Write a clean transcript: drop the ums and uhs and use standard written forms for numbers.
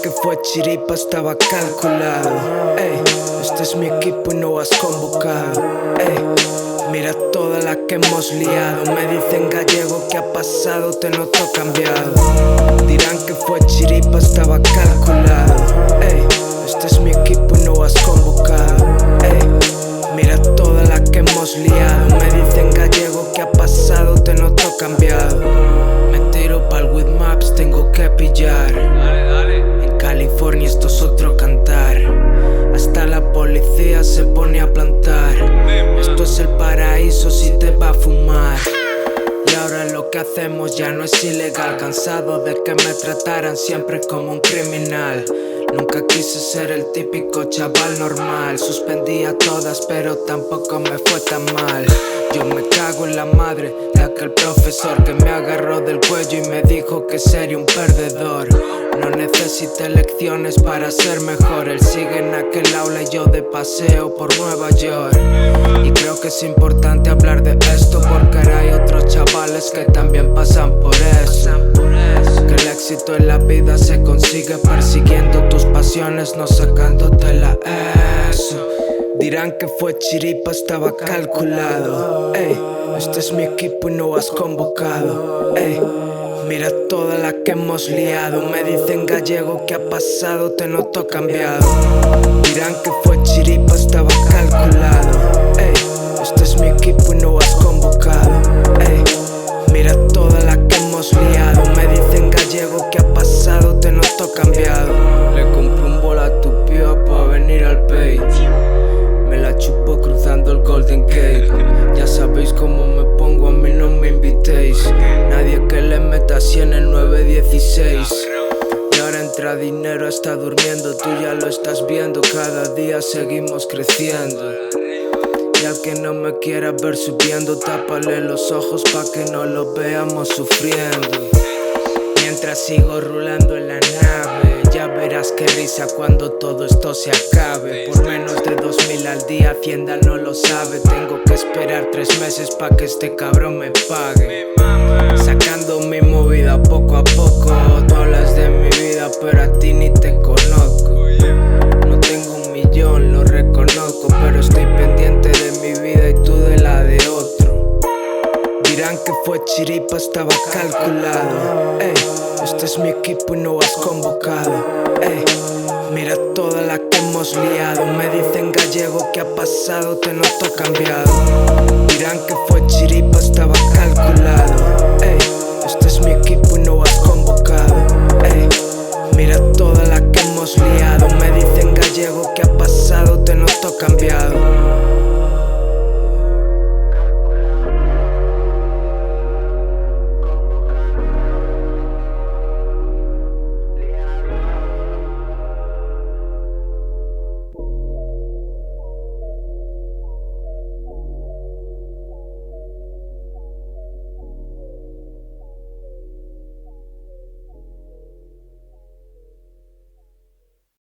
que fue chiripa, estaba calculado. Ey, este es mi equipo y no has convocado. Ey, mira toda la que hemos liado. Me dicen gallego, ¿qué ha pasado? Te noto cambiado. Dirán que fue chiripa, estaba calculado. Ey, este es mi equipo y no has convocado. Ey, mira toda la que hemos liado. Me dicen gallego, ¿qué ha pasado? Te noto cambiado. Me tiro pa'l with maps, tengo que pillar. En California esto es otro cantar. Hasta la policía se pone a plantar. Esto es el paraíso si te va a fumar. Y ahora lo que hacemos ya no es ilegal. Cansado de que me trataran siempre como un criminal. Nunca quise ser el típico chaval normal. Suspendía todas pero tampoco me fue tan mal. Yo me cago en la madre de aquel profesor que me agarró del cuello y me dijo que sería un perdedor. No necesité lecciones para ser mejor. Él sigue en aquel aula y yo de paseo por Nueva York. Y creo que es importante hablar de esto porque ahora hay otros chavales que también pasan por eso. Que el éxito en la vida se consigue persiguiendo tus pasiones, no sacándotela eso. Dirán que fue chiripa, estaba calculado. Ey, este es mi equipo y no has convocado. Ey, mira toda la que hemos liado. Me dicen gallego, ¿qué ha pasado? Te noto cambiado. Dirán que fue chiripa, estaba calculado. Ey, este es mi equipo y no has convocado. Ey, mira toda la que hemos liado. Me dicen gallego, ¿qué ha pasado? Te noto cambiado. Le compré un bol a tu piba pa' venir al bait. Me la chupo cruzando el Golden Gate. Ya sabéis cómo me pongo, a mí no me invitéis. Nadie que le meta así en el 916. Y ahora entra dinero, está durmiendo. Tú ya lo estás viendo, cada día seguimos creciendo. Y al que no me quiera ver subiendo, tápale los ojos pa' que no lo veamos sufriendo. Mientras sigo rulando en la nave, ya verás qué risa cuando todo esto se acabe. Por menos de 2000 al día, Hacienda no lo sabe. Tengo que esperar 3 meses pa' que este cabrón me pague. Sacando mi movida poco a poco. Tú hablas de mi vida pero a ti ni te conozco. No tengo 1 millón, lo reconozco, pero estoy pendiente de mi vida y tú de la de otro. Dirán que fue chiripa, estaba calculado. Ey, este es mi equipo y no has convocado. Ey, mira toda la que hemos liado. Me dicen gallego, ¿qué ha pasado? Te noto cambiado. Dirán que fue chiripa, estaba calculado. Ey, este es mi equipo